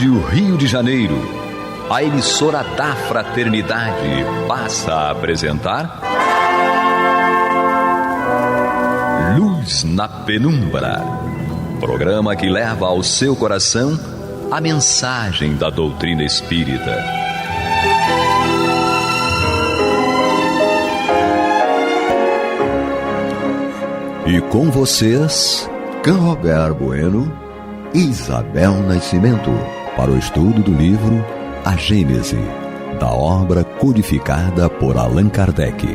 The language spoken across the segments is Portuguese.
Rádio Rio de Janeiro, a emissora da Fraternidade, passa a apresentar Luz na Penumbra, programa que leva ao seu coração a mensagem da doutrina espírita. E com vocês, Canrobert Bueno e Isabel Nascimento, para o estudo do livro A Gênese, da obra codificada por Allan Kardec.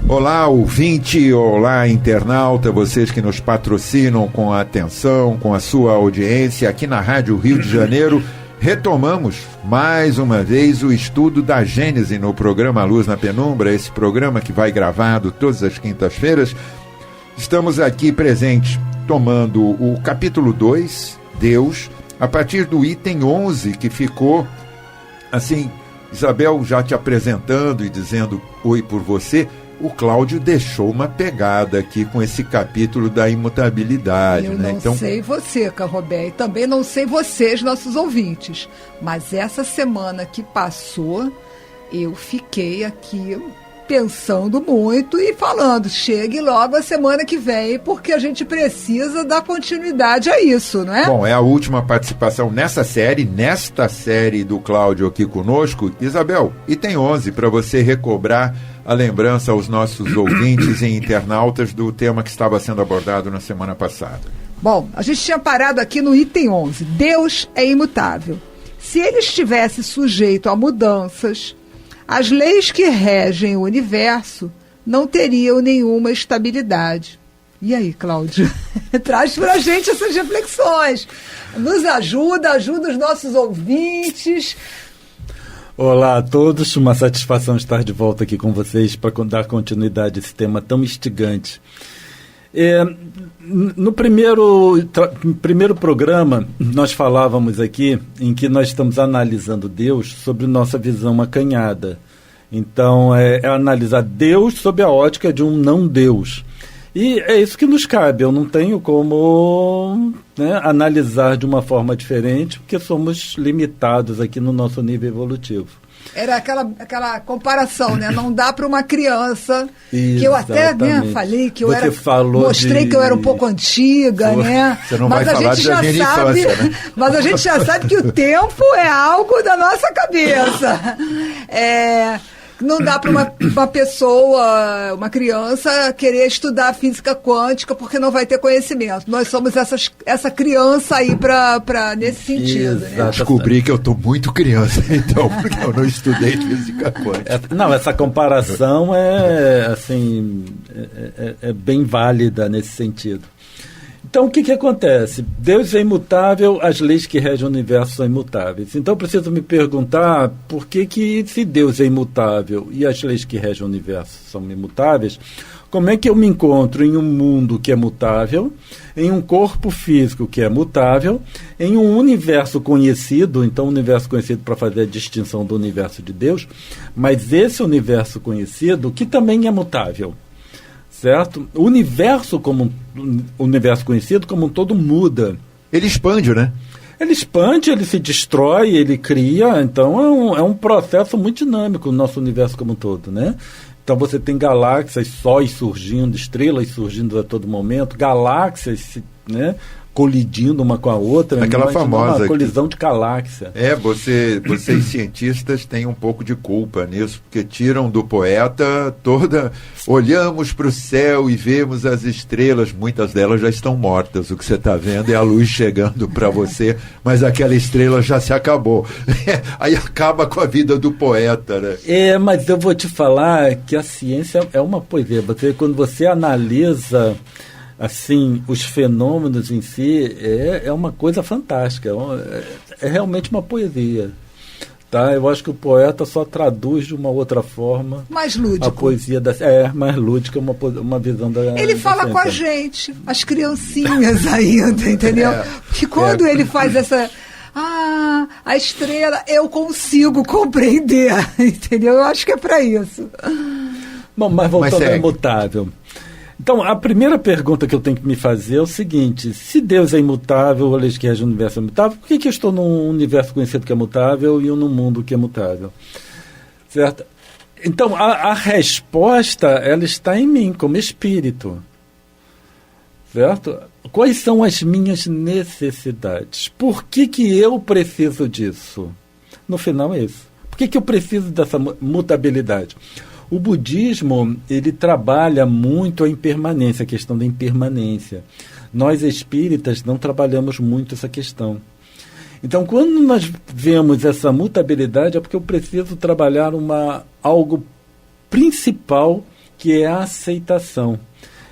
Olá, ouvinte, olá, internauta, vocês que nos patrocinam com a atenção, com a sua audiência aqui na Rádio Rio de Janeiro. Retomamos mais uma vez o estudo da Gênese no programa Luz na Penumbra, esse programa que vai gravado todas as quintas-feiras. Estamos aqui presentes tomando o capítulo 2, Deus, a partir do item 11, que ficou assim, Isabel já te apresentando e dizendo oi por você. O Cláudio deixou uma pegada aqui com esse capítulo da imutabilidade. Eu não sei você, Canrobert, e também não sei vocês, nossos ouvintes, mas essa semana que passou, eu fiquei aqui pensando muito e falando, chegue logo a semana que vem, porque a gente precisa dar continuidade a isso, não é? Bom, é a última participação nesta série do Cláudio aqui conosco. Isabel, item 11, para você recobrar a lembrança aos nossos ouvintes e internautas do tema que estava sendo abordado na semana passada. Bom, a gente tinha parado aqui no item 11. Deus é imutável. Se ele estivesse sujeito a mudanças, as leis que regem o universo não teriam nenhuma estabilidade. E aí, Cláudio? Traz pra gente essas reflexões. Nos ajuda os nossos ouvintes. Olá a todos, uma satisfação estar de volta aqui com vocês para dar continuidade a esse tema tão instigante. No primeiro programa, nós falávamos aqui em que nós estamos analisando Deus sobre nossa visão acanhada. Então, é analisar Deus sob a ótica de um não-Deus. E é isso que nos cabe. Eu não tenho como analisar de uma forma diferente, porque somos limitados aqui no nosso nível evolutivo. Era aquela comparação, né? Não dá para uma criança, Exatamente. Que eu até falei que eu mostrei que eu era um pouco antiga, né? Você não vai falar da minha infância, né? Mas a gente já sabe que o tempo é algo da nossa cabeça. Não dá para uma pessoa, uma criança, querer estudar física quântica porque não vai ter conhecimento. Nós somos essa criança aí nesse sentido. Né? Descobri que eu estou muito criança, então, porque eu não estudei física quântica. Essa comparação é bem válida nesse sentido. Então, o que acontece? Deus é imutável, as leis que regem o universo são imutáveis. Então, eu preciso me perguntar por que se Deus é imutável e as leis que regem o universo são imutáveis, como é que eu me encontro em um mundo que é mutável, em um corpo físico que é mutável, em um universo conhecido, então um universo conhecido para fazer a distinção do universo de Deus, mas esse universo conhecido que também é mutável. Certo? O universo conhecido como um todo muda. Ele expande, né? Ele expande, ele se destrói, ele cria. Então é um processo muito dinâmico no nosso universo como um todo, né? Então você tem galáxias, sóis surgindo, estrelas surgindo a todo momento, galáxias, né, colidindo uma com a outra. Aquela famosa uma colisão de galáxia. Vocês cientistas têm um pouco de culpa nisso, porque tiram do poeta olhamos para o céu e vemos as estrelas, muitas delas já estão mortas, o que você está vendo é a luz chegando para você, mas aquela estrela já se acabou. Aí acaba com a vida do poeta, né? Mas eu vou te falar que a ciência é uma poesia. Quando você analisa assim, os fenômenos em si, é uma coisa fantástica, é realmente uma poesia. Tá? Eu acho que o poeta só traduz de uma outra forma. Mais lúdico. A poesia mais lúdica, uma visão da... Ele fala com a gente, as criancinhas ainda, entendeu? Porque quando ele faz essa... a estrela, eu consigo compreender, entendeu? Eu acho que é para isso. Bom, mas voltando ao imutável. Então, a primeira pergunta que eu tenho que me fazer é o seguinte: se Deus é imutável, a lei que rege o universo é imutável, por que eu estou num universo conhecido que é mutável e eu num mundo que é mutável? Certo? Então, a resposta, ela está em mim, como espírito. Certo? Quais são as minhas necessidades? Por que eu preciso disso? No final é isso. Por que eu preciso dessa mutabilidade? O budismo, ele trabalha muito a impermanência, a questão da impermanência. Nós espíritas não trabalhamos muito essa questão. Então, quando nós vemos essa mutabilidade, é porque eu preciso trabalhar algo principal, que é a aceitação.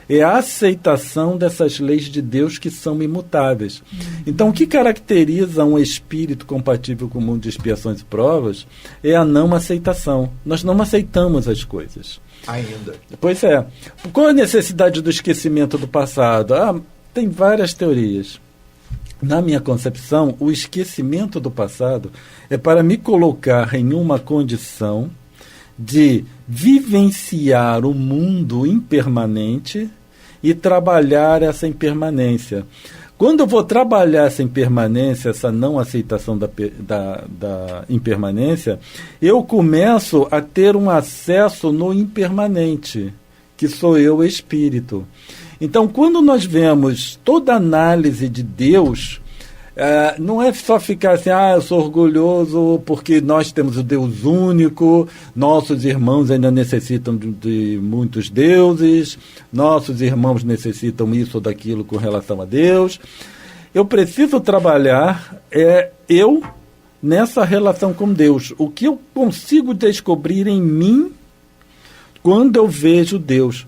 É a aceitação dessas leis de Deus que são imutáveis. Então, o que caracteriza um espírito compatível com o mundo de expiações e provas é a não aceitação. Nós não aceitamos as coisas. Ainda. Pois é. Qual a necessidade do esquecimento do passado? Tem várias teorias. Na minha concepção, o esquecimento do passado é para me colocar em uma condição de vivenciar o mundo impermanente e trabalhar essa impermanência. Quando eu vou trabalhar essa impermanência, essa não aceitação da impermanência, eu começo a ter um acesso no impermanente, que sou eu, espírito. Então, quando nós vemos toda análise de Deus, não é só ficar assim, eu sou orgulhoso porque nós temos o Deus único, nossos irmãos ainda necessitam de muitos deuses, nossos irmãos necessitam isso ou daquilo com relação a Deus. Eu preciso trabalhar eu nessa relação com Deus. O que eu consigo descobrir em mim quando eu vejo Deus.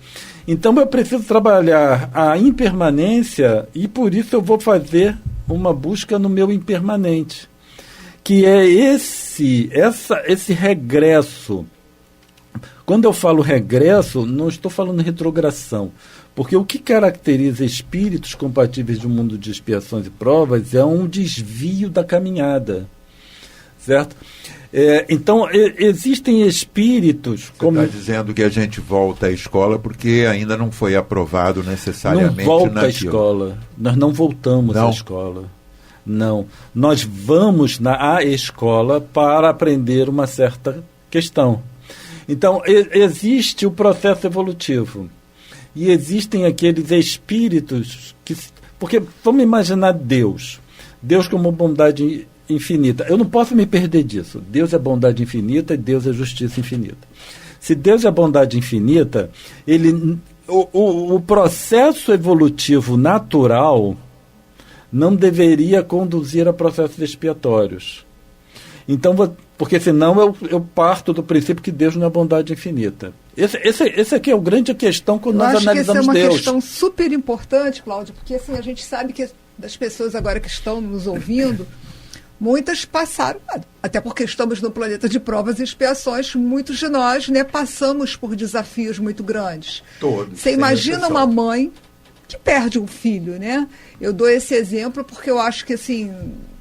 Então eu preciso trabalhar a impermanência e por isso eu vou fazer uma busca no meu impermanente, que é esse regresso. Quando eu falo regresso, não estou falando retrogressão, porque o que caracteriza espíritos compatíveis de um mundo de expiações e provas é um desvio da caminhada, certo? Então, existem espíritos... Você está dizendo que a gente volta à escola porque ainda não foi aprovado necessariamente. Não volta à escola. Nós não voltamos à escola. Não. Nós vamos à escola para aprender uma certa questão. Então, existe o processo evolutivo. E existem aqueles espíritos que... Porque vamos imaginar Deus. Deus como bondade infinita. Eu não posso me perder disso. Deus é bondade infinita e Deus é justiça infinita. Se Deus é bondade infinita, o processo evolutivo natural não deveria conduzir a processos expiatórios. Então, porque senão eu parto do princípio que Deus não é bondade infinita. Esse aqui é a grande questão quando nós analisamos Deus. Essa é uma questão super importante, Cláudio, porque assim, a gente sabe que das pessoas agora que estão nos ouvindo, muitas passaram, até porque estamos no planeta de provas e expiações, muitos de nós, passamos por desafios muito grandes. Todos. Você imagina uma mãe que perde um filho, né? Eu dou esse exemplo porque eu acho que, assim,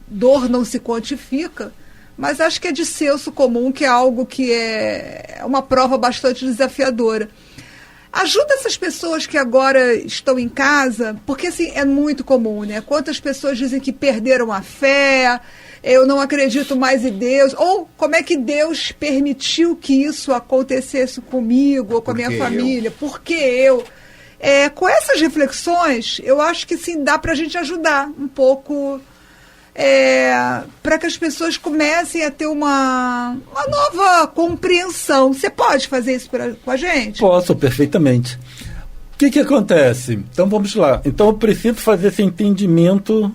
dor não se quantifica, mas acho que é de senso comum, que é algo que é uma prova bastante desafiadora. Ajuda essas pessoas que agora estão em casa, porque assim, é muito comum, né? Quantas pessoas dizem que perderam a fé, eu não acredito mais em Deus, ou como é que Deus permitiu que isso acontecesse comigo ou com a minha família, por que eu? Com essas reflexões, eu acho que sim, dá para a gente ajudar um pouco, para que as pessoas comecem a ter uma nova compreensão. Você pode fazer isso com a gente? Posso, perfeitamente. O que acontece? Então vamos lá. Então eu preciso fazer esse entendimento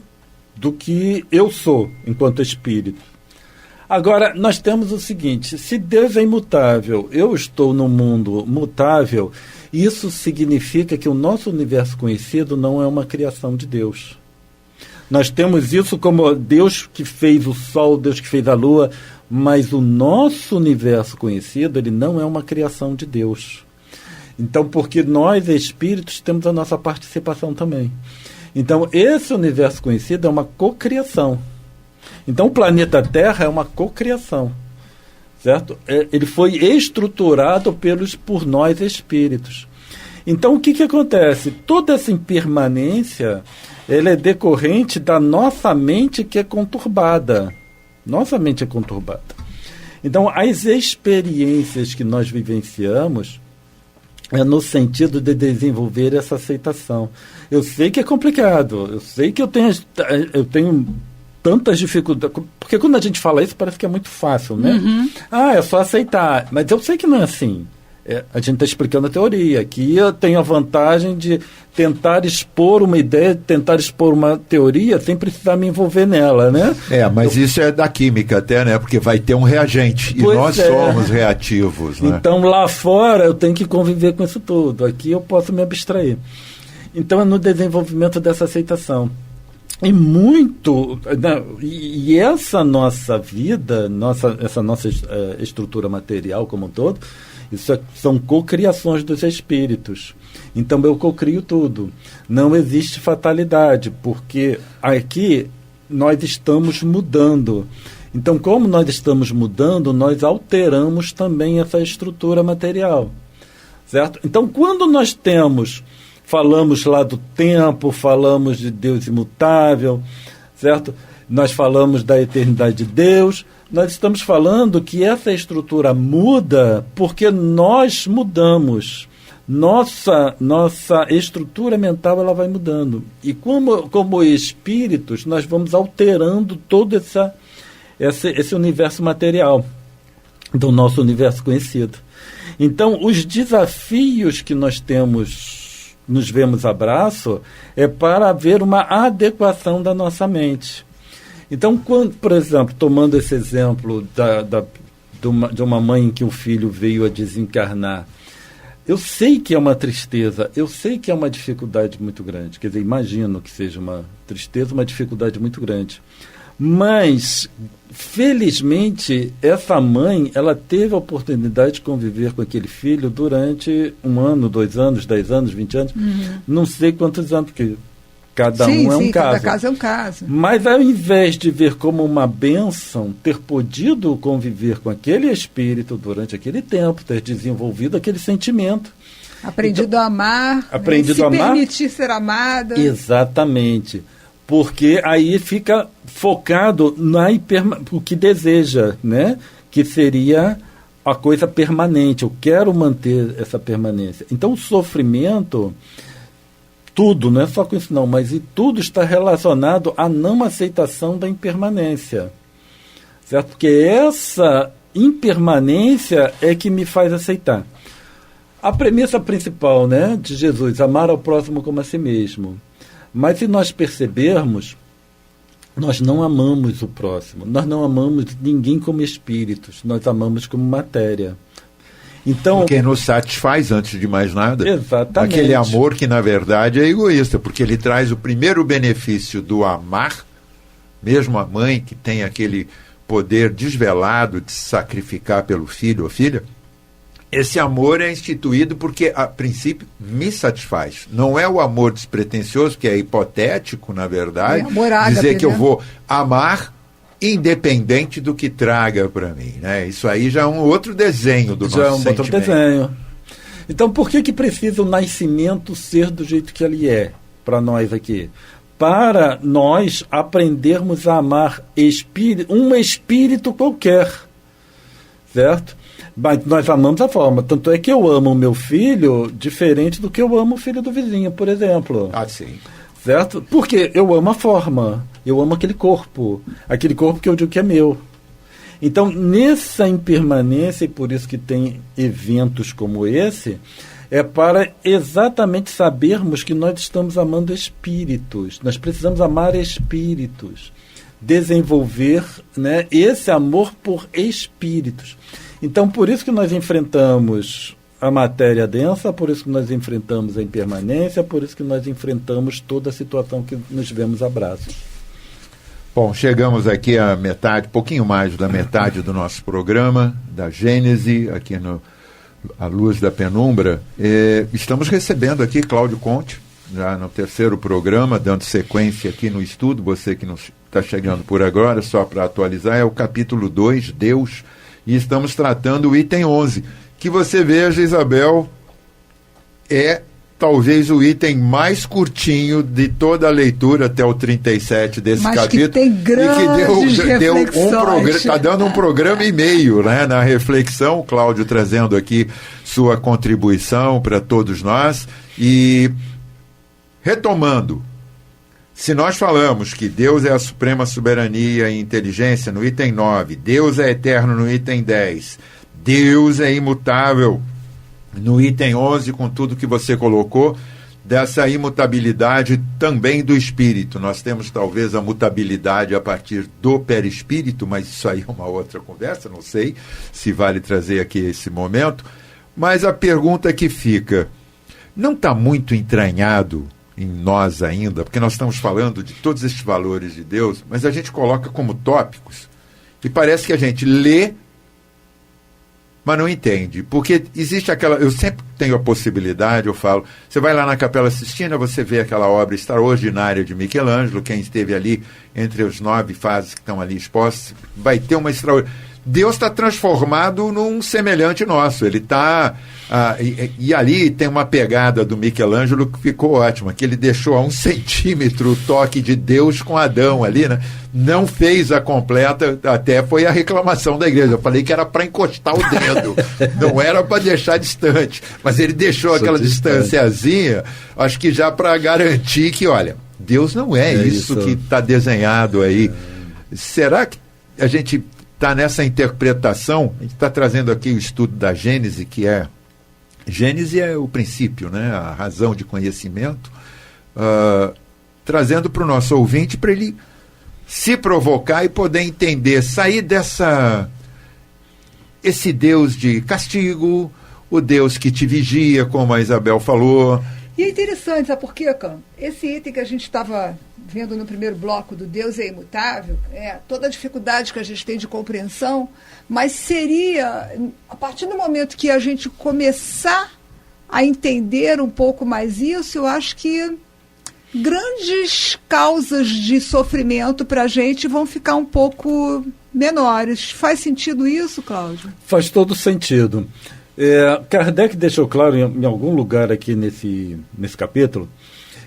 do que eu sou enquanto espírito. Agora, nós temos o seguinte: se Deus é imutável, eu estou num mundo mutável, isso significa que o nosso universo conhecido não é uma criação de Deus. Nós temos isso como Deus que fez o Sol, Deus que fez a Lua, mas o nosso universo conhecido, ele não é uma criação de Deus. Então, porque nós, espíritos, temos a nossa participação também. Então, esse universo conhecido é uma cocriação. Então, o planeta Terra é uma cocriação, certo? Ele foi estruturado por nós, espíritos. Então, o que acontece? Toda essa impermanência, ela é decorrente da nossa mente que é conturbada. Nossa mente é conturbada. Então, as experiências que nós vivenciamos é no sentido de desenvolver essa aceitação. Eu sei que é complicado, eu sei que eu tenho tantas dificuldades, porque quando a gente fala isso parece que é muito fácil, né? É só aceitar, mas eu sei que não é assim. A gente está explicando a teoria. Aqui eu tenho a vantagem de tentar expor uma ideia, tentar expor uma teoria sem precisar me envolver nela, né? Mas isso é da química até, né? Porque vai ter um reagente e nós somos reativos, né? Então lá fora eu tenho que conviver com isso tudo. Aqui eu posso me abstrair. Então é no desenvolvimento dessa aceitação. E essa nossa vida, essa nossa estrutura material como um todo, são cocriações dos espíritos. Então eu cocrio tudo. Não existe fatalidade, porque aqui nós estamos mudando. Então, como nós estamos mudando, nós alteramos também essa estrutura material. Certo? Então, quando nós falamos lá do tempo, falamos de Deus imutável, certo? Nós falamos da eternidade de Deus, nós estamos falando que essa estrutura muda porque nós mudamos. Nossa estrutura mental ela vai mudando. E como espíritos, nós vamos alterando todo esse universo material do nosso universo conhecido. Então, os desafios que nós temos, nos vemos a braço, é para haver uma adequação da nossa mente. Então, quando, por exemplo, tomando esse exemplo de uma mãe em que o filho veio a desencarnar, eu sei que é uma tristeza, eu sei que é uma dificuldade muito grande. Quer dizer, imagino que seja uma tristeza, uma dificuldade muito grande. Mas, felizmente, essa mãe, ela teve a oportunidade de conviver com aquele filho durante 1 ano, 2 anos, 10 anos, 20 anos, não sei quantos anos, porque cada um é um caso. Cada caso é um caso. Mas ao invés de ver como uma bênção ter podido conviver com aquele espírito durante aquele tempo, ter desenvolvido aquele sentimento. Aprendido a amar, aprendido a amar, permitir ser amada. Exatamente. Porque aí fica focado o que deseja, né? Que seria a coisa permanente. Eu quero manter essa permanência. Então o sofrimento... Tudo, não é só com isso não, mas tudo está relacionado à não aceitação da impermanência. Certo? Porque essa impermanência é que me faz aceitar. A premissa principal, né, de Jesus, amar ao próximo como a si mesmo. Mas se nós percebermos, nós não amamos o próximo, nós não amamos ninguém como espíritos, nós amamos como matéria. Então, porque nos satisfaz antes de mais nada. Exatamente. Aquele amor que na verdade é egoísta, porque ele traz o primeiro benefício do amar, mesmo a mãe que tem aquele poder desvelado de se sacrificar pelo filho ou filha. Esse amor é instituído porque a princípio me satisfaz. Não é o amor despretensioso, que é hipotético na verdade, dizer que eu vou amar independente do que traga para mim, né? Isso aí já é um outro desenho do nosso sentimento. Já é um outro desenho. Então, por que precisa o nascimento ser do jeito que ele é para nós aqui? Para nós aprendermos a amar um espírito qualquer, certo? Mas nós amamos a forma. Tanto é que eu amo o meu filho diferente do que eu amo o filho do vizinho, por exemplo. Ah, sim. Certo? Porque eu amo a forma, eu amo aquele corpo que eu digo que é meu. Então, nessa impermanência, e por isso que tem eventos como esse, é para exatamente sabermos que nós estamos amando espíritos. Nós precisamos amar espíritos, desenvolver, né, esse amor por espíritos. Então, por isso que nós enfrentamos a matéria densa, por isso que nós enfrentamos a impermanência, por isso que nós enfrentamos toda a situação que nos vemos a braços. Bom, chegamos aqui à metade, pouquinho mais da metade do nosso programa, da Gênese, aqui no A Luz da Penumbra. Estamos recebendo aqui Cláudio Conte, já no 3º programa, dando sequência aqui no estudo. Você que está chegando por agora, só para atualizar, é o capítulo 2, Deus, e estamos tratando o item 11. Que você veja, Isabel, é talvez o item mais curtinho de toda a leitura até o 37 desse mas capítulo. Que tem grandes reflexões. Está dando um programa e meio, né, na reflexão, Cláudio trazendo aqui sua contribuição para todos nós. E retomando, se nós falamos que Deus é a suprema soberania e inteligência no item 9, Deus é eterno no item 10, Deus é imutável no item 11, com tudo que você colocou, dessa imutabilidade também do espírito. Nós temos talvez a mutabilidade a partir do perispírito, mas isso aí é uma outra conversa, não sei se vale trazer aqui esse momento. Mas a pergunta que fica, não está muito entranhado em nós ainda, porque nós estamos falando de todos esses valores de Deus, mas a gente coloca como tópicos e parece que a gente lê, mas não entende, porque existe aquela, eu sempre tenho a possibilidade, eu falo, você vai lá na Capela Sistina, você vê aquela obra extraordinária de Michelangelo, quem esteve ali entre as 9 fases que estão ali expostas, vai ter uma extraordinária. Deus está transformado num semelhante nosso, ele está... e ali tem uma pegada do Michelangelo que ficou ótima, que ele deixou a 1 centímetro o toque de Deus com Adão ali, né? Não fez a completa, até foi a reclamação da igreja. Eu falei que era para encostar o dedo, não era para deixar distante, mas ele deixou aquela distanciazinha, acho que já para garantir que, olha, Deus não é isso que está desenhado aí. Será que a gente está nessa interpretação? A gente está trazendo aqui o estudo da Gênese, que é... Gênese é o princípio, né? A razão de conhecimento, trazendo para o nosso ouvinte para ele se provocar e poder entender, sair esse Deus de castigo, o Deus que te vigia, como a Isabel falou. E é interessante, sabe por quê, Cam? Esse item que a gente estava vendo no primeiro bloco do Deus é imutável, toda a dificuldade que a gente tem de compreensão, mas seria, a partir do momento que a gente começar a entender um pouco mais isso, eu acho que grandes causas de sofrimento para a gente vão ficar um pouco menores. Faz sentido isso, Cláudio? Faz todo sentido. Kardec deixou claro em algum lugar aqui nesse capítulo,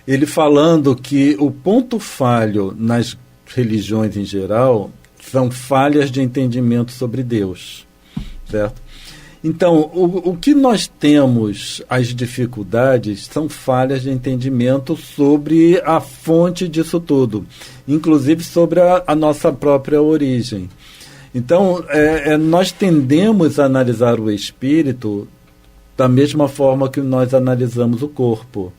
ele falando que o ponto falho nas religiões em geral são falhas de entendimento sobre Deus, certo? Então, o que nós temos, as dificuldades, são falhas de entendimento sobre a fonte disso tudo, inclusive sobre a nossa própria origem. Então, nós tendemos a analisar o espírito da mesma forma que nós analisamos o corpo.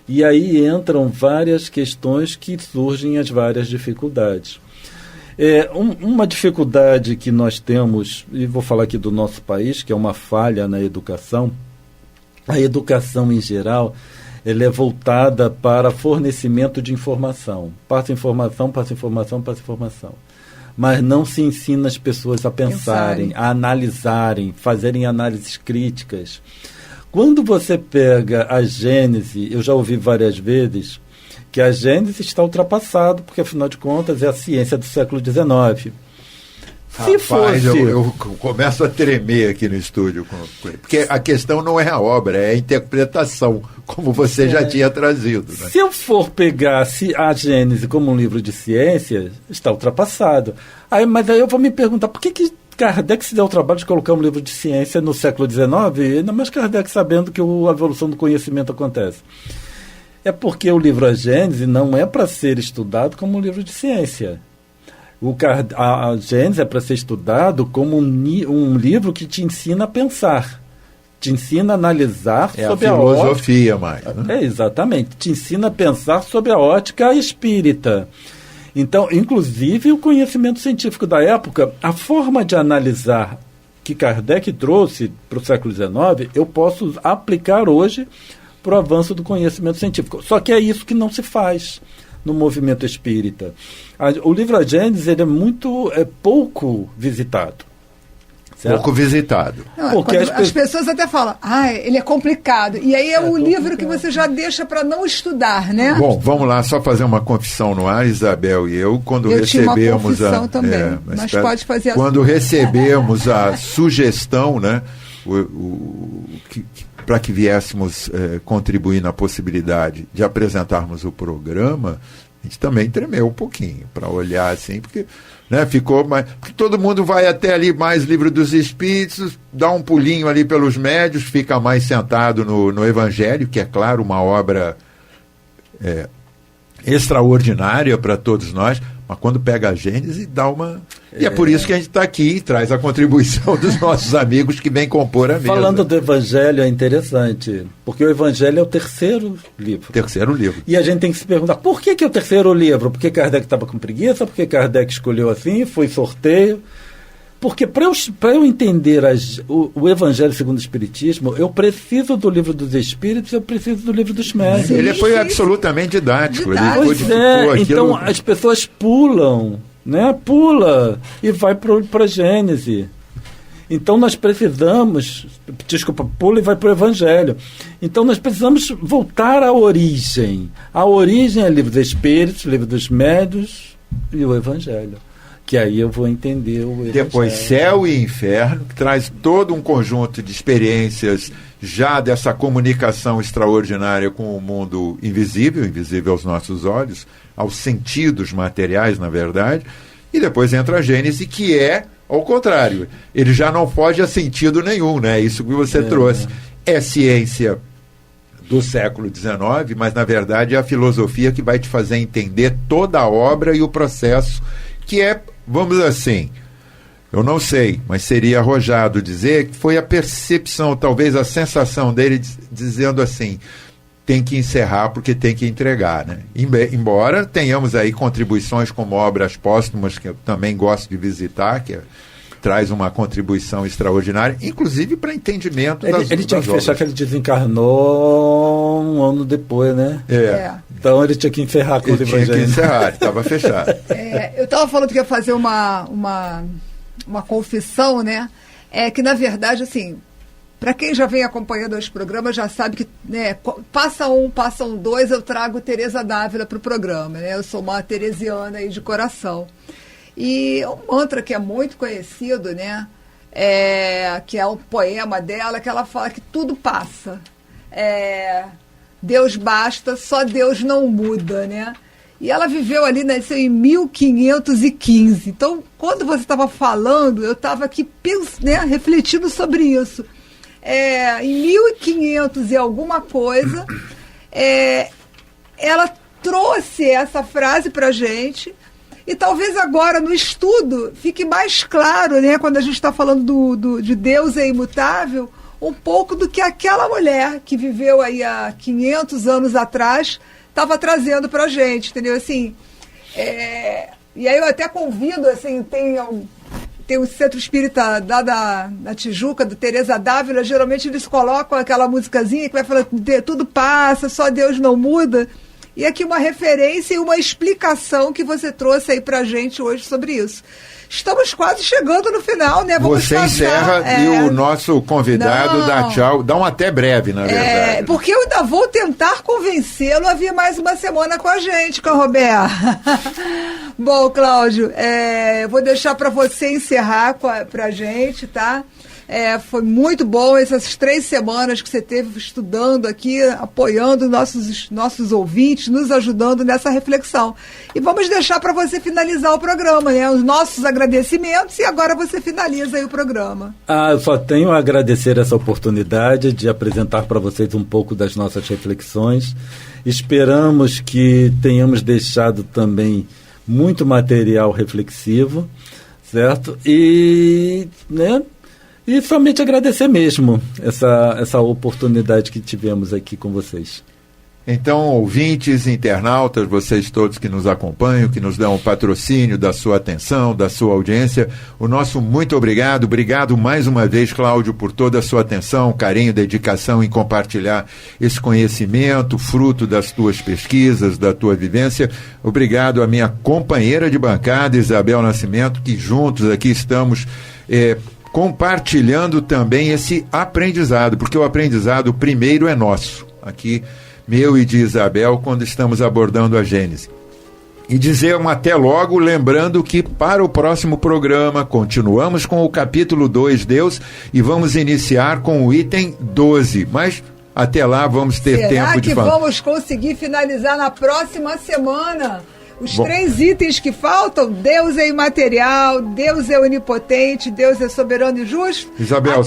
E aí entram várias questões que surgem as várias dificuldades. Uma dificuldade que nós temos, e vou falar aqui do nosso país, que é uma falha na educação, a educação em geral, ela é voltada para fornecimento de informação. Passa informação, passa informação, passa informação. Mas não se ensina as pessoas a pensarem, a analisarem, fazerem análises críticas. Quando você pega a Gênese, eu já ouvi várias vezes que a Gênese está ultrapassado, porque afinal de contas é a ciência do século XIX. Rapaz, eu começo a tremer aqui no estúdio, porque a questão não é a obra, é a interpretação, como você já tinha trazido. Né? Se eu for pegar a Gênese como um livro de ciência, está ultrapassado. Mas aí eu vou me perguntar, por que Kardec se deu o trabalho de colocar um livro de ciência no século XIX, ainda mais Kardec sabendo que a evolução do conhecimento acontece? É porque o livro A Gênese não é para ser estudado como um livro de ciência. A Gênese é para ser estudado como um livro que te ensina a pensar, te ensina a analisar sobre a filosofia mais. Né? Exatamente, te ensina a pensar sobre a ótica espírita. Então, inclusive, o conhecimento científico da época, a forma de analisar que Kardec trouxe para o século XIX, eu posso aplicar hoje para o avanço do conhecimento científico. Só que é isso que não se faz no movimento espírita. O livro A Gênese ele é pouco visitado. Certo? Pouco visitado. Não, porque as pessoas até falam, ele é complicado. E aí é o livro que você já deixa para não estudar, né? Bom, vamos lá, só fazer uma confissão no ar, Isabel e eu, quando recebemos tinha uma confissão também, mas pode fazer quando recebemos a sugestão, né, para que viéssemos contribuir na possibilidade de apresentarmos o programa, a gente também tremeu um pouquinho para olhar assim, porque, né, ficou mais. Porque todo mundo vai até ali mais Livro dos Espíritos, dá um pulinho ali pelos médios, fica mais sentado no Evangelho, que é claro, uma obra extraordinária para todos nós, mas quando pega a Gênese dá uma... E é por isso que a gente está aqui e traz a contribuição dos nossos amigos que vêm compor a mesa. Falando do Evangelho é interessante, porque o Evangelho é o terceiro livro. Terceiro livro. E a gente tem que se perguntar, por que é o terceiro livro? Porque Kardec estava com preguiça? Porque Kardec escolheu assim? Foi sorteio? Porque para eu entender o Evangelho segundo o Espiritismo, eu preciso do Livro dos Espíritos, eu preciso do Livro dos Médiuns. Ele foi absolutamente didático. Pois então as pessoas pulam, né? Pula e vai para a Gênese. Então nós precisamos, pula e vai para o Evangelho. Então nós precisamos voltar à origem. A origem é o Livro dos Espíritos, o Livro dos Médiuns e o Evangelho. Que aí eu vou entender o Evangelho. Depois Céu e Inferno, que traz todo um conjunto de experiências já dessa comunicação extraordinária com o mundo invisível aos nossos olhos, aos sentidos materiais, na verdade, e depois entra a Gênese, que é ao contrário. Ele já não foge a sentido nenhum, né? Isso que você trouxe. É ciência do século XIX, mas na verdade é a filosofia que vai te fazer entender toda a obra e o processo, que é, vamos assim, eu não sei, mas seria arrojado dizer que foi a percepção, talvez a sensação dele dizendo assim, tem que encerrar porque tem que entregar, né? Embora tenhamos aí contribuições como obras póstumas, que eu também gosto de visitar, que traz uma contribuição extraordinária, inclusive para entendimento das obras. Ele tinha que fechar que ele desencarnou um ano depois, né? Então ele tinha que encerrar com o Evangelho. Ele tinha que encerrar, estava fechado. Eu estava falando que ia fazer uma confissão, né? Que na verdade, assim, para quem já vem acompanhando os programas já sabe que, né, passam dois, eu trago Teresa Dávila para o programa, né? Eu sou uma teresiana aí de coração. E um mantra que é muito conhecido, né? Que é um poema dela, que ela fala que tudo passa. Deus basta, só Deus não muda, né? E ela viveu ali, nasceu em 1515. Então, quando você estava falando, eu estava aqui refletindo sobre isso. Em 1500 e alguma coisa, ela trouxe essa frase para a gente. E talvez agora, no estudo, fique mais claro, né, quando a gente está falando de Deus é imutável, um pouco do que aquela mulher que viveu aí há 500 anos atrás estava trazendo para a gente, entendeu? Assim, e aí eu até convido, assim, tem um centro espírita da Tijuca, do Teresa Dávila, geralmente eles colocam aquela musicazinha que vai falando, tudo passa, só Deus não muda. E aqui uma referência e uma explicação que você trouxe aí pra gente hoje sobre isso. Estamos quase chegando no final, né? Você encerra e o nosso convidado dá tchau. Dá um até breve, na verdade. Porque eu ainda vou tentar convencê-lo a vir mais uma semana com a gente, com a Roberta. Bom, Cláudio, eu vou deixar para você encerrar pra gente, tá? Foi muito bom essas 3 semanas que você teve estudando aqui, apoiando nossos ouvintes, nos ajudando nessa reflexão. E vamos deixar para você finalizar o programa, né? Os nossos agradecimentos, e agora você finaliza aí o programa. Eu só tenho a agradecer essa oportunidade de apresentar para vocês um pouco das nossas reflexões. Esperamos que tenhamos deixado também muito material reflexivo, certo? E, né? E somente agradecer mesmo essa oportunidade que tivemos aqui com vocês. Então, ouvintes, internautas, vocês todos que nos acompanham, que nos dão o patrocínio da sua atenção, da sua audiência, o nosso muito obrigado. Obrigado mais uma vez, Cláudio, por toda a sua atenção, carinho, dedicação em compartilhar esse conhecimento, fruto das tuas pesquisas, da tua vivência. Obrigado à minha companheira de bancada, Isabel Nascimento, que juntos aqui estamos compartilhando também esse aprendizado, porque o aprendizado primeiro é nosso, aqui, meu e de Isabel, quando estamos abordando a Gênese. e dizer um até logo, lembrando que para o próximo programa continuamos com o capítulo 2, Deus, e vamos iniciar com o item 12, mas até lá vamos ter tempo de falar. Será que vamos conseguir finalizar na próxima semana? Os 3 itens que faltam: Deus é imaterial, Deus é onipotente, Deus é soberano e justo. Isabel,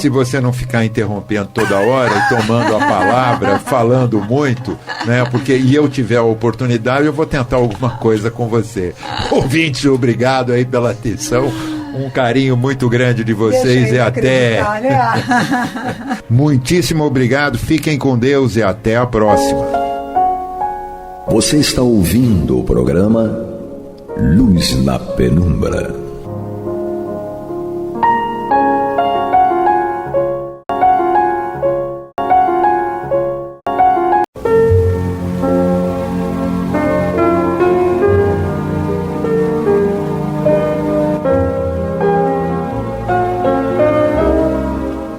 se você não ficar interrompendo toda hora e tomando a palavra, falando muito, né? Porque e eu tiver a oportunidade, eu vou tentar alguma coisa com você. Ouvinte, obrigado aí pela atenção. Um carinho muito grande de vocês e até. Né? Muitíssimo obrigado. Fiquem com Deus e até a próxima. Você está ouvindo o programa Luz na Penumbra.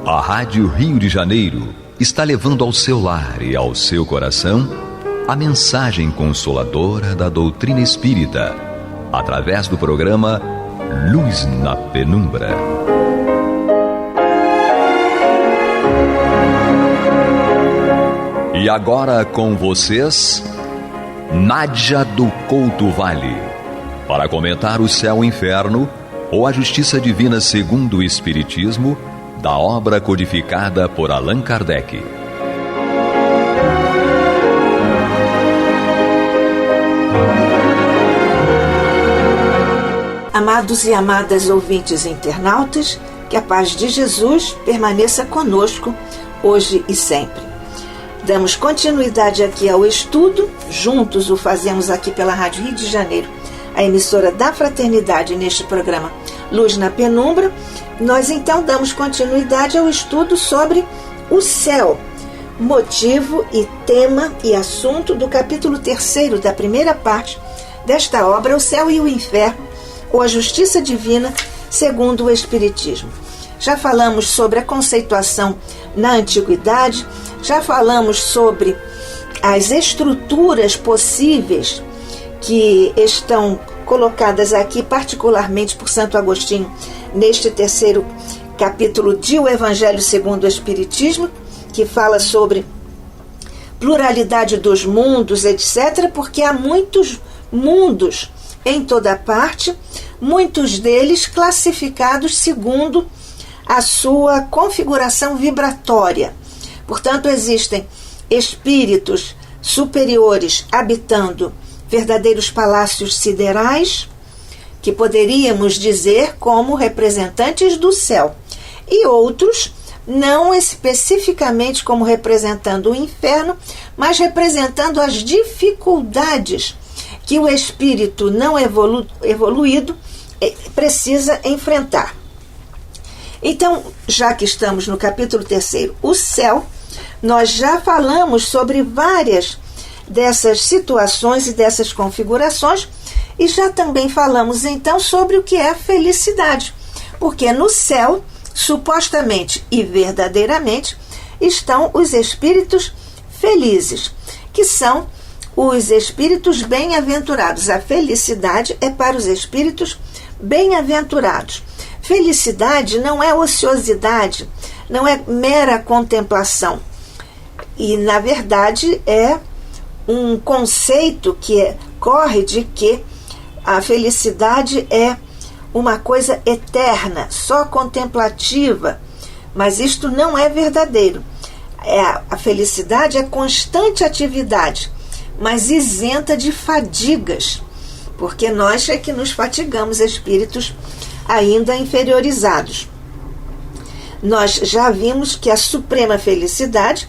A Rádio Rio de Janeiro está levando ao seu lar e ao seu coração a mensagem consoladora da doutrina espírita, através do programa Luz na Penumbra. E agora com vocês, Nádia do Couto Vale, para comentar o céu e inferno ou a justiça divina segundo o Espiritismo, da obra codificada por Allan Kardec. Amados e amadas ouvintes internautas, que a paz de Jesus permaneça conosco hoje e sempre. Damos continuidade aqui ao estudo, juntos o fazemos aqui pela Rádio Rio de Janeiro, a emissora da Fraternidade, neste programa Luz na Penumbra. Nós então damos continuidade ao estudo sobre o céu, motivo e tema e assunto do capítulo 3º da primeira parte desta obra, O Céu e o Inferno, ou a Justiça Divina segundo o Espiritismo. Já falamos sobre a conceituação na Antiguidade, já falamos sobre as estruturas possíveis que estão colocadas aqui, particularmente por Santo Agostinho, neste 3º capítulo de O Evangelho segundo o Espiritismo, que fala sobre pluralidade dos mundos, etc., porque há muitos mundos em toda parte, muitos deles classificados segundo a sua configuração vibratória. Portanto, existem espíritos superiores habitando verdadeiros palácios siderais, que poderíamos dizer como representantes do céu, e outros não especificamente como representando o inferno, mas representando as dificuldades que o espírito não evoluído precisa enfrentar. Então, já que estamos no capítulo 3º, o céu, nós já falamos sobre várias dessas situações e dessas configurações, e já também falamos então sobre o que é a felicidade, porque no céu, supostamente e verdadeiramente, estão os espíritos felizes, que são os espíritos bem-aventurados. A felicidade é para os espíritos bem-aventurados. Felicidade não é ociosidade, não é mera contemplação. E, na verdade, é um conceito que corre de que a felicidade é uma coisa eterna, só contemplativa. Mas isto não é verdadeiro. A felicidade é constante atividade, mas isenta de fadigas, porque nós é que nos fatigamos, espíritos ainda inferiorizados. Nós já vimos que a suprema felicidade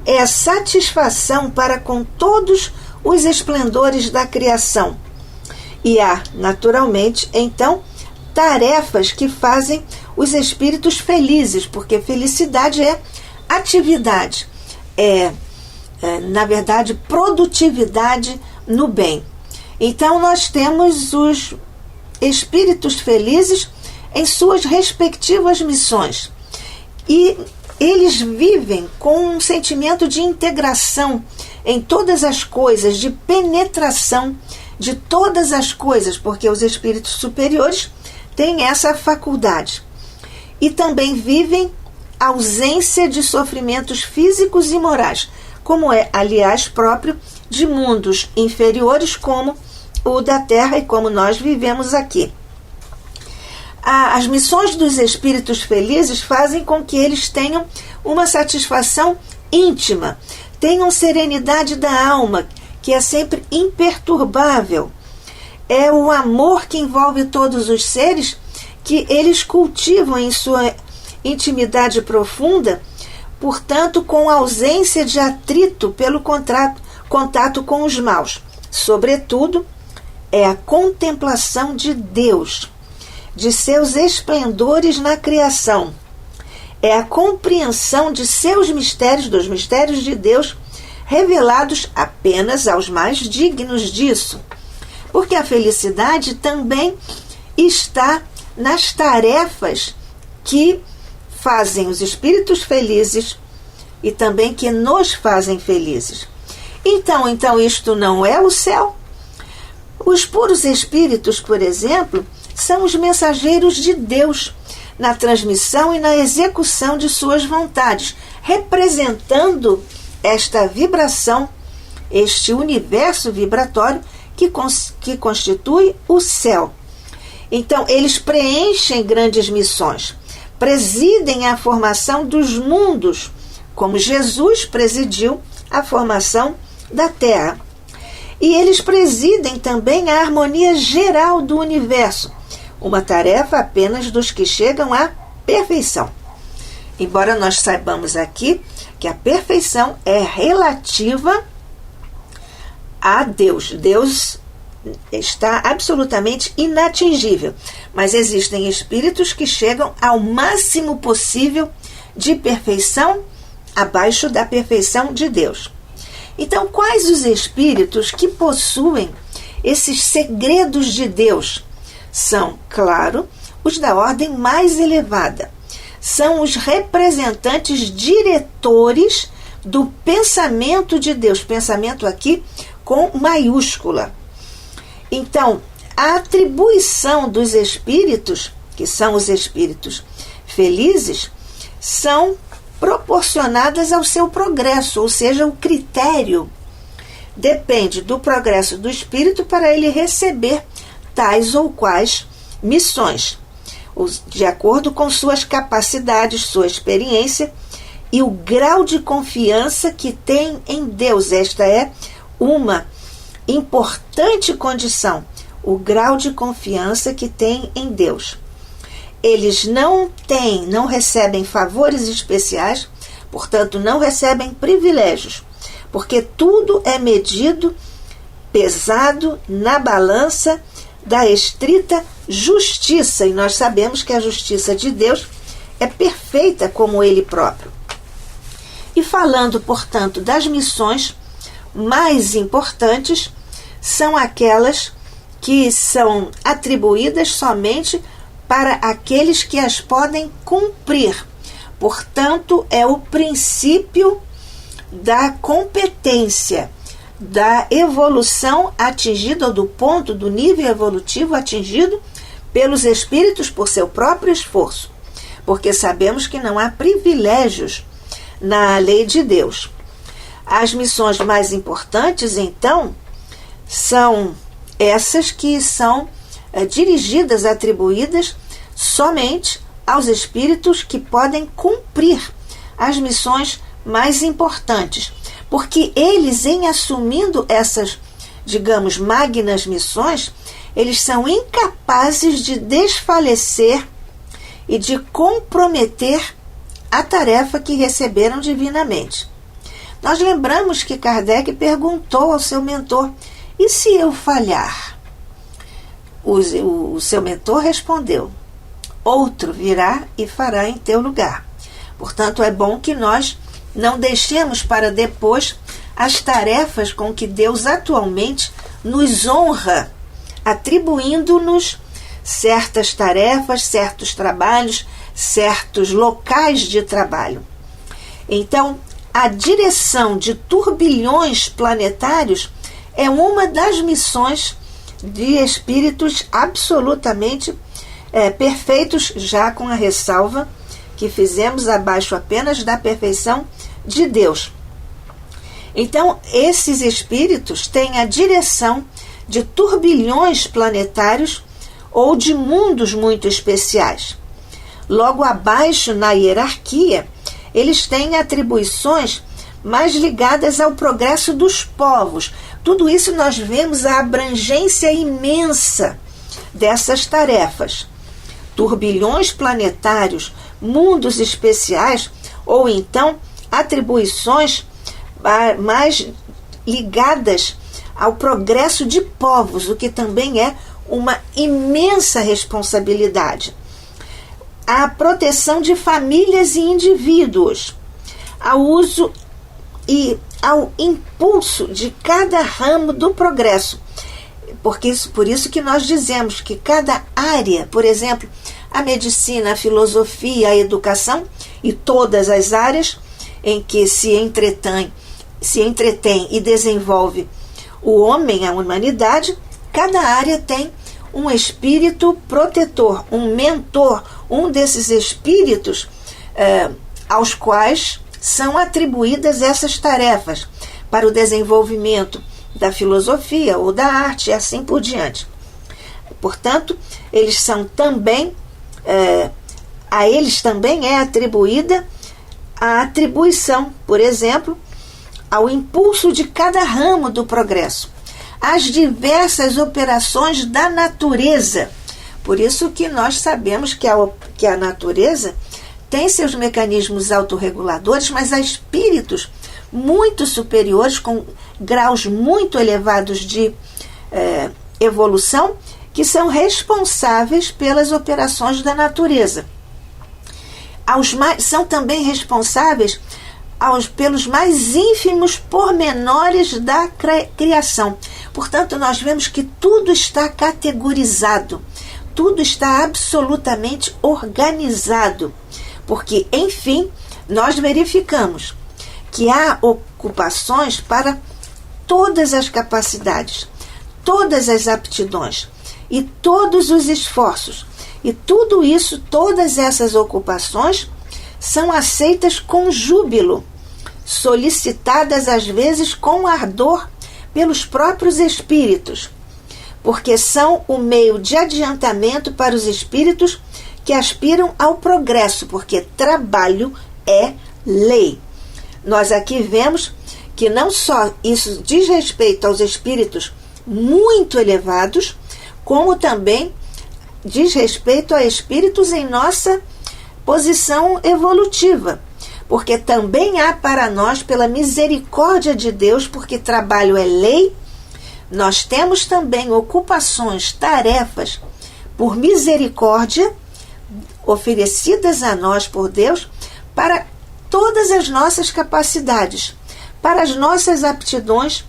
é a satisfação para com todos os esplendores da criação. E há, naturalmente, então, tarefas que fazem os espíritos felizes, porque felicidade é atividade, na verdade, produtividade no bem. Então, nós temos os espíritos felizes em suas respectivas missões. E eles vivem com um sentimento de integração em todas as coisas, de penetração de todas as coisas, porque os espíritos superiores têm essa faculdade. E também vivem ausência de sofrimentos físicos e morais, como é, aliás, próprio de mundos inferiores como o da Terra e como nós vivemos aqui. As missões dos espíritos felizes fazem com que eles tenham uma satisfação íntima, tenham serenidade da alma, que é sempre imperturbável. É o amor que envolve todos os seres que eles cultivam em sua intimidade profunda, portanto, com ausência de atrito pelo contato com os maus. Sobretudo, é a contemplação de Deus, de seus esplendores na criação. É a compreensão de seus mistérios, dos mistérios de Deus, revelados apenas aos mais dignos disso. Porque a felicidade também está nas tarefas que fazem os espíritos felizes e também que nos fazem felizes. Então isto não é o céu? Os puros espíritos, por exemplo, são os mensageiros de Deus na transmissão e na execução de suas vontades, representando esta vibração, este universo vibratório que constitui o céu. Então, eles preenchem grandes missões, presidem a formação dos mundos, como Jesus presidiu a formação da Terra. E eles presidem também a harmonia geral do universo, uma tarefa apenas dos que chegam à perfeição. Embora nós saibamos aqui que a perfeição é relativa a Deus. Deus está absolutamente inatingível, mas existem espíritos que chegam ao máximo possível de perfeição, abaixo da perfeição de Deus. Então, quais os espíritos que possuem esses segredos de Deus? São, claro, os da ordem mais elevada. São os representantes diretores do pensamento de Deus. Pensamento aqui com maiúscula. Então, a atribuição dos espíritos, que são os espíritos felizes, são proporcionadas ao seu progresso, ou seja, o critério depende do progresso do espírito para ele receber tais ou quais missões, de acordo com suas capacidades, sua experiência e o grau de confiança que tem em Deus. Esta é uma importante condição, o grau de confiança que tem em Deus. Eles não recebem favores especiais, portanto não recebem privilégios, porque tudo é medido, pesado na balança da estrita justiça, e nós sabemos que a justiça de Deus é perfeita como Ele próprio. E falando, portanto, das missões mais importantes, são aquelas que são atribuídas somente para aqueles que as podem cumprir. Portanto, é o princípio da competência, da evolução atingida, ou do ponto, do nível evolutivo atingido pelos espíritos por seu próprio esforço. Porque sabemos que não há privilégios na lei de Deus. As missões mais importantes, então, são essas que são dirigidas, atribuídas somente aos espíritos que podem cumprir as missões mais importantes, porque eles, em assumindo essas, digamos, magnas missões, eles são incapazes de desfalecer e de comprometer a tarefa que receberam divinamente. Nós lembramos que Kardec perguntou ao seu mentor: e se eu falhar? O seu mentor respondeu: outro virá e fará em teu lugar. Portanto, é bom que nós não deixemos para depois as tarefas com que Deus atualmente nos honra, atribuindo-nos certas tarefas, certos trabalhos, certos locais de trabalho. Então, a direção de turbilhões planetários é uma das missões de espíritos absolutamente perfeitos, já com a ressalva que fizemos abaixo apenas da perfeição de Deus. Então, esses espíritos têm a direção de turbilhões planetários ou de mundos muito especiais. Logo abaixo, na hierarquia, eles têm atribuições mais ligadas ao progresso dos povos. Tudo isso nós vemos a abrangência imensa dessas tarefas. Turbilhões planetários, mundos especiais, ou então atribuições mais ligadas ao progresso de povos, o que também é uma imensa responsabilidade. A proteção de famílias e indivíduos, ao uso e ao impulso de cada ramo do progresso. Por isso que nós dizemos que cada área, por exemplo, a medicina, a filosofia, a educação e todas as áreas em que se entretém e desenvolve o homem, a humanidade, cada área tem um espírito protetor, um mentor, um desses espíritos aos quais são atribuídas essas tarefas para o desenvolvimento da filosofia ou da arte e assim por diante. Portanto, eles são também, a eles também é atribuída a atribuição, por exemplo, ao impulso de cada ramo do progresso, às diversas operações da natureza. Por isso que nós sabemos que a natureza tem seus mecanismos autorreguladores, mas há espíritos muito superiores, com graus muito elevados de evolução, que são responsáveis pelas operações da natureza. São também responsáveis pelos mais ínfimos pormenores da criação. Portanto, nós vemos que tudo está categorizado, tudo está absolutamente organizado, porque, enfim, nós verificamos que há ocupações para todas as capacidades, todas as aptidões e todos os esforços. E tudo isso, todas essas ocupações, são aceitas com júbilo, solicitadas às vezes com ardor pelos próprios espíritos, porque são o meio de adiantamento para os espíritos que aspiram ao progresso, porque trabalho é lei. Nós aqui vemos que não só isso diz respeito aos espíritos muito elevados, como também diz respeito a espíritos em nossa posição evolutiva, porque também há para nós, pela misericórdia de Deus, porque trabalho é lei, nós temos também ocupações, tarefas, por misericórdia, oferecidas a nós por Deus, para todas as nossas capacidades, para as nossas aptidões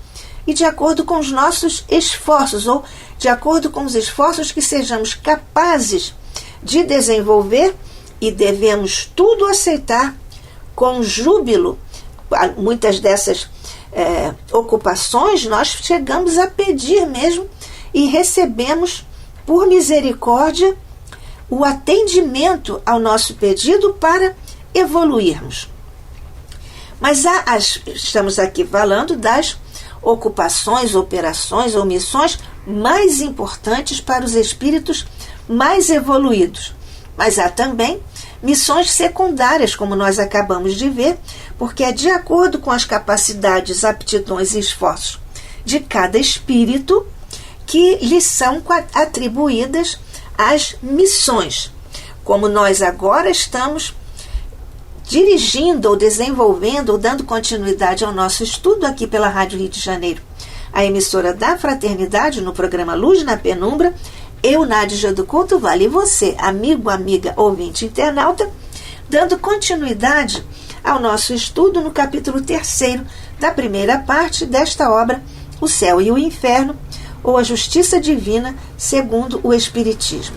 e de acordo com os nossos esforços, ou de acordo com os esforços que sejamos capazes de desenvolver, e devemos tudo aceitar com júbilo. Muitas dessas ocupações nós chegamos a pedir mesmo e recebemos por misericórdia o atendimento ao nosso pedido para evoluirmos. Mas estamos aqui falando das ocupações, operações ou missões mais importantes para os espíritos mais evoluídos. Mas há também missões secundárias, como nós acabamos de ver, porque é de acordo com as capacidades, aptidões e esforços de cada espírito que lhe são atribuídas as missões. Como nós agora estamos dirigindo ou desenvolvendo ou dando continuidade ao nosso estudo aqui pela Rádio Rio de Janeiro, a emissora da Fraternidade, no programa Luz na Penumbra, eu, Nádia do Couto Vale, e você, amigo, amiga, ouvinte, internauta, dando continuidade ao nosso estudo no capítulo 3º da primeira parte desta obra, O Céu e o Inferno, ou a Justiça Divina segundo o Espiritismo.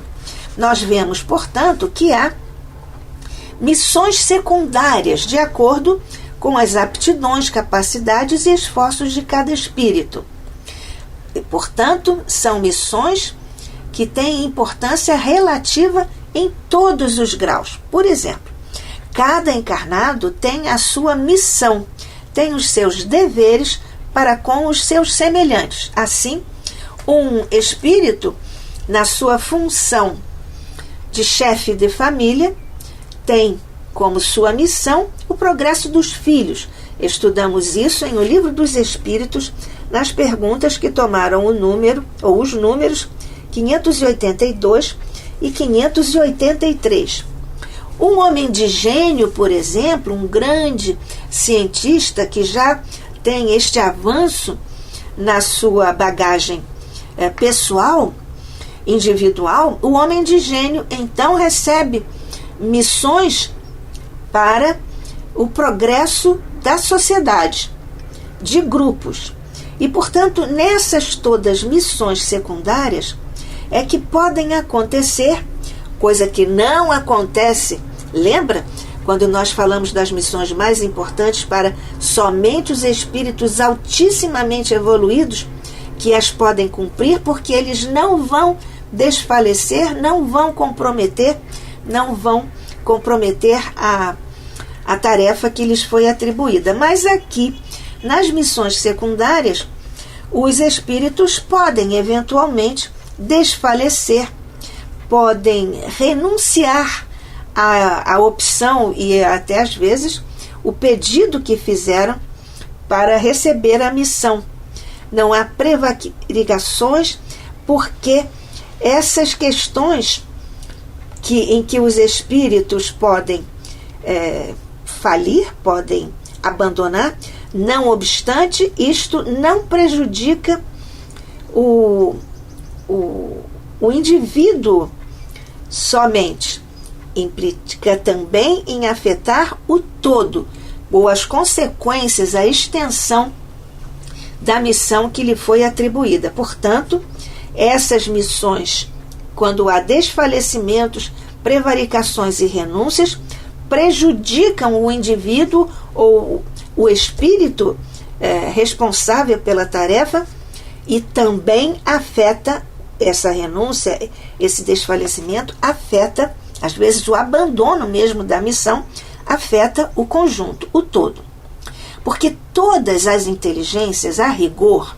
Nós vemos, portanto, que há missões secundárias de acordo com as aptidões, capacidades e esforços de cada espírito. Portanto, são missões que têm importância relativa em todos os graus. Por exemplo, cada encarnado tem a sua missão, tem os seus deveres para com os seus semelhantes. Assim, um espírito, na sua função de chefe de família, tem como sua missão o progresso dos filhos. Estudamos isso em O Livro dos Espíritos, nas perguntas que tomaram o número, ou os números 582 e 583. Um homem de gênio, por exemplo, um grande cientista que já tem este avanço na sua bagagem pessoal, individual, o homem de gênio então recebe missões para o progresso da sociedade, de grupos. E, portanto, nessas todas missões secundárias é que podem acontecer, coisa que não acontece, lembra? Quando nós falamos das missões mais importantes para somente os espíritos altissimamente evoluídos, que as podem cumprir, porque eles não vão desfalecer, não vão comprometer a tarefa que lhes foi atribuída. Mas aqui, nas missões secundárias, os espíritos podem eventualmente desfalecer, podem renunciar à opção e até às vezes o pedido que fizeram para receber a missão. Não há prevaricações, porque essas questões em que os espíritos podem falir, podem abandonar, não obstante, isto não prejudica o indivíduo somente, implica também em afetar o todo, ou as consequências, a extensão da missão que lhe foi atribuída. Portanto, essas missões, quando há desfalecimentos, prevaricações e renúncias, prejudicam o indivíduo ou o espírito responsável pela tarefa, e também afeta essa renúncia, esse desfalecimento, afeta, às vezes, o abandono mesmo da missão, afeta o conjunto, o todo. Porque todas as inteligências, a rigor,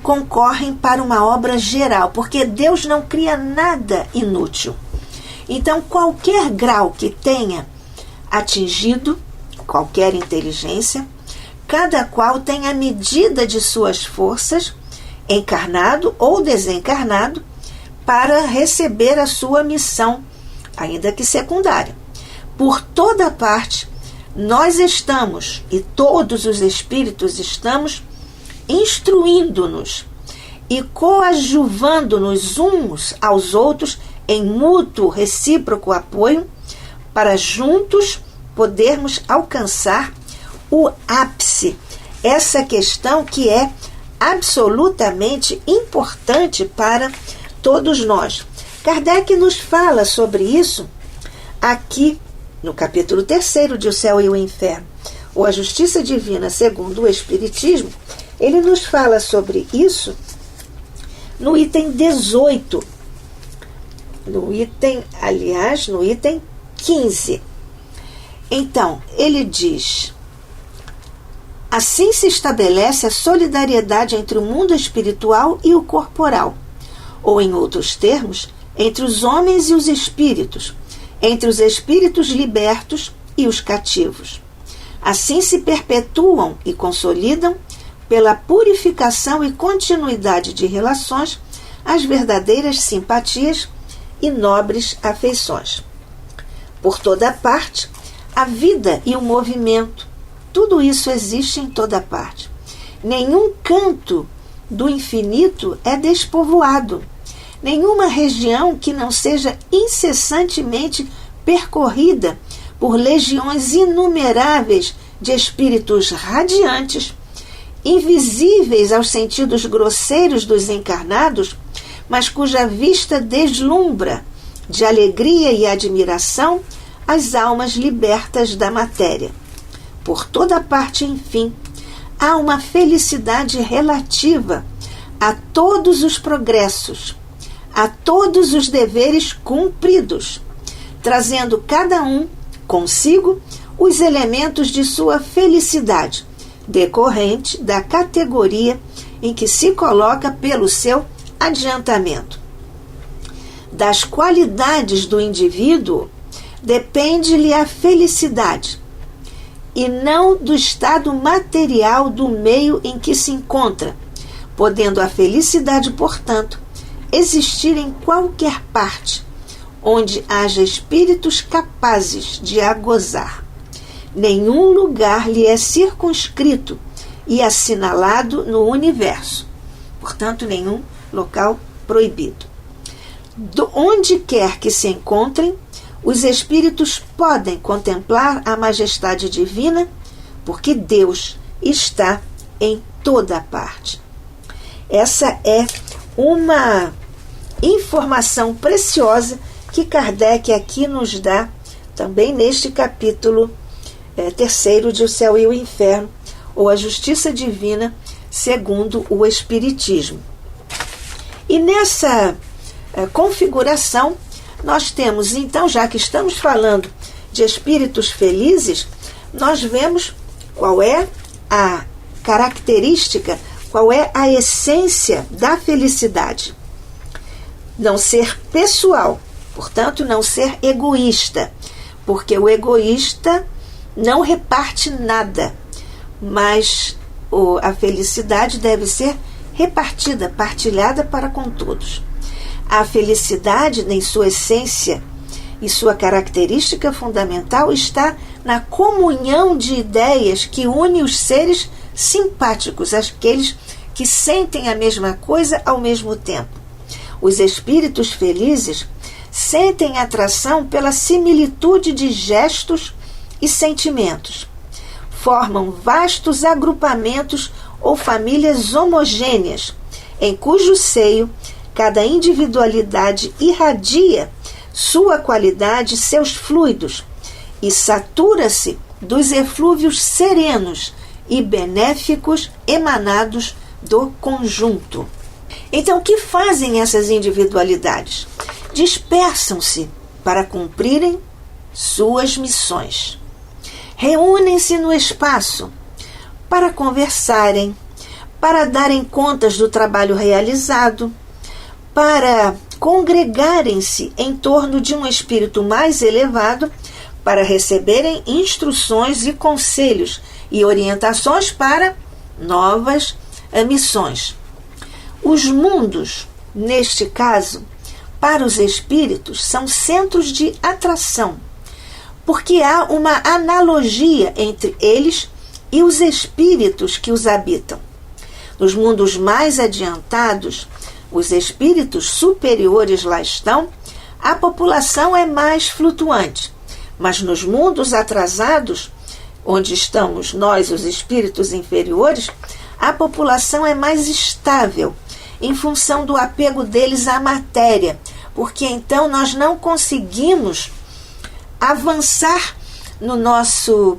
concorrem para uma obra geral, porque Deus não cria nada inútil. Então, qualquer grau que tenha atingido, qualquer inteligência, cada qual tem a medida de suas forças, encarnado ou desencarnado, para receber a sua missão, ainda que secundária. Por toda parte, nós estamos, e todos os espíritos estamos, instruindo-nos e coadjuvando-nos uns aos outros em mútuo recíproco apoio, para juntos podermos alcançar o ápice, essa questão que é absolutamente importante para todos nós. Kardec nos fala sobre isso aqui no capítulo 3 de O Céu e o Inferno, ou a Justiça Divina segundo o Espiritismo. Ele nos fala sobre isso no item 18, no item 15. Então, ele diz: assim se estabelece a solidariedade entre o mundo espiritual e o corporal, ou, em outros termos, entre os homens e os espíritos, entre os espíritos libertos e os cativos. Assim se perpetuam e consolidam, pela purificação e continuidade de relações, as verdadeiras simpatias e nobres afeições. Por toda parte, a vida e o movimento, tudo isso existe em toda parte. Nenhum canto do infinito é despovoado, nenhuma região que não seja incessantemente percorrida por legiões inumeráveis de espíritos radiantes, invisíveis aos sentidos grosseiros dos encarnados, mas cuja vista deslumbra de alegria e admiração as almas libertas da matéria. Por toda parte, enfim, há uma felicidade relativa a todos os progressos, a todos os deveres cumpridos, trazendo cada um consigo os elementos de sua felicidade, decorrente da categoria em que se coloca pelo seu adiantamento. Das qualidades do indivíduo depende-lhe a felicidade, e não do estado material do meio em que se encontra, podendo a felicidade, portanto, existir em qualquer parte, onde haja espíritos capazes de a gozar. Nenhum lugar lhe é circunscrito e assinalado no universo, portanto, nenhum local proibido. Onde quer que se encontrem, os espíritos podem contemplar a majestade divina, porque Deus está em toda parte. Essa é uma informação preciosa que Kardec aqui nos dá, também neste capítulo 3º de O Céu e o Inferno, ou a Justiça Divina segundo o Espiritismo. E nessa configuração, nós temos, então, já que estamos falando de espíritos felizes, nós vemos qual é a característica, qual é a essência da felicidade. Não ser pessoal, portanto, não ser egoísta, porque o egoísta não reparte nada, mas a felicidade deve ser repartida, partilhada para com todos. A felicidade, em sua essência e sua característica fundamental, está na comunhão de ideias que une os seres simpáticos, aqueles que sentem a mesma coisa ao mesmo tempo. Os espíritos felizes sentem atração pela similitude de gestos e sentimentos. Formam vastos agrupamentos ou famílias homogêneas, em cujo seio cada individualidade irradia sua qualidade, seus fluidos, e satura-se dos eflúvios serenos e benéficos emanados do conjunto. Então, o que fazem essas individualidades? Dispersam-se para cumprirem suas missões. Reúnem-se no espaço para conversarem, para darem contas do trabalho realizado, para congregarem-se em torno de um espírito mais elevado, para receberem instruções e conselhos e orientações para novas missões. Os mundos, neste caso, para os espíritos, são centros de atração, porque há uma analogia entre eles e os espíritos que os habitam. Nos mundos mais adiantados, os espíritos superiores lá estão, a população é mais flutuante. Mas nos mundos atrasados, onde estamos nós, os espíritos inferiores, a população é mais estável, em função do apego deles à matéria, porque então nós não conseguimos avançar no nosso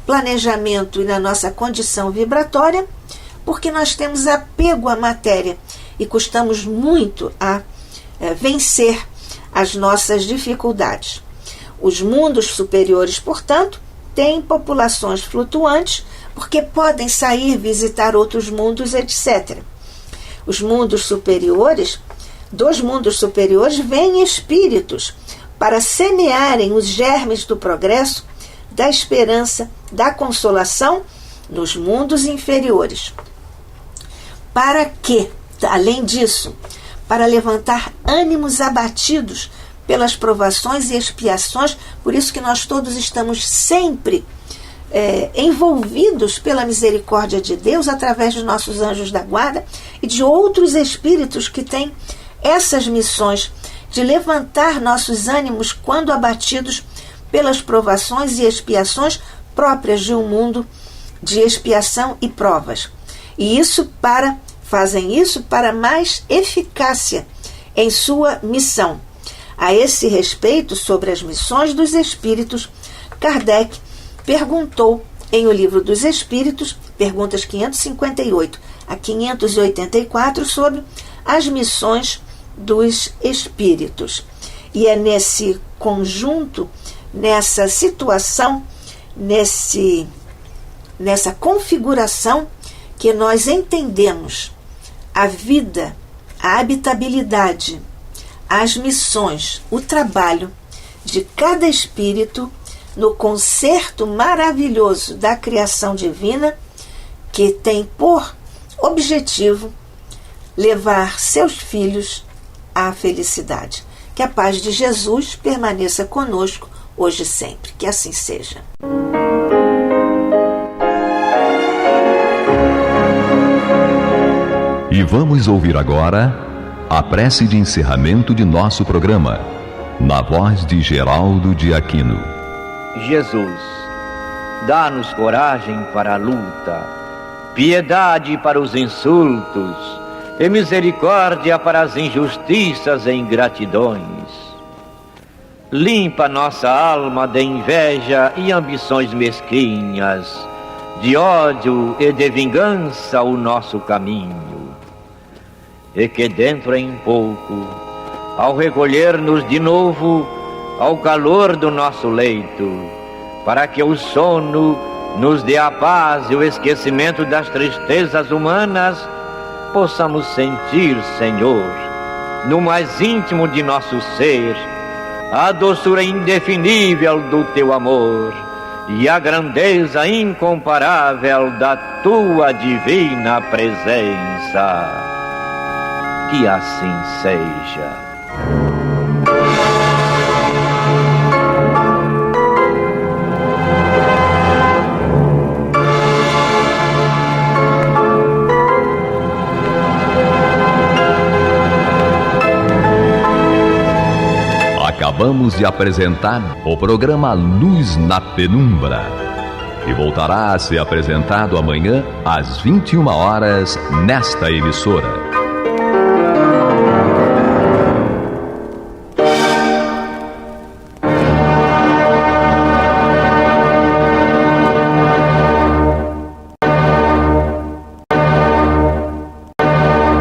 planejamento e na nossa condição vibratória, porque nós temos apego à matéria e custamos muito a vencer as nossas dificuldades. Os mundos superiores, portanto, têm populações flutuantes, porque podem sair, visitar outros mundos, etc. Os mundos superiores, dos mundos superiores, vêm espíritos para semearem os germes do progresso, da esperança, da consolação nos mundos inferiores. Para que, além disso, para levantar ânimos abatidos pelas provações e expiações, por isso que nós todos estamos sempre envolvidos pela misericórdia de Deus através dos nossos anjos da guarda e de outros espíritos que têm essas missões de levantar nossos ânimos quando abatidos pelas provações e expiações próprias de um mundo de expiação e provas. E fazem isso para mais eficácia em sua missão. A esse respeito, sobre as missões dos espíritos, Kardec perguntou em O Livro dos Espíritos, perguntas 558 a 584, sobre as missões dos espíritos. E é nesse conjunto, nessa situação, nessa configuração, que nós entendemos a vida, a habitabilidade, as missões, o trabalho de cada espírito no concerto maravilhoso da criação divina, que tem por objetivo levar seus filhos à felicidade. Que a paz de Jesus permaneça conosco hoje e sempre. Que assim seja. E vamos ouvir agora a prece de encerramento de nosso programa, na voz de Geraldo de Aquino. Jesus, dá-nos coragem para a luta, piedade para os insultos e misericórdia para as injustiças e ingratidões. Limpa nossa alma de inveja e ambições mesquinhas, de ódio e de vingança o nosso caminho. E que dentro em pouco, ao recolher-nos de novo ao calor do nosso leito, para que o sono nos dê a paz e o esquecimento das tristezas humanas, possamos sentir, Senhor, no mais íntimo de nosso ser, a doçura indefinível do Teu amor e a grandeza incomparável da Tua divina presença. Que assim seja. Acabamos de apresentar o programa Luz na Penumbra, que voltará a ser apresentado amanhã às 21 horas nesta emissora.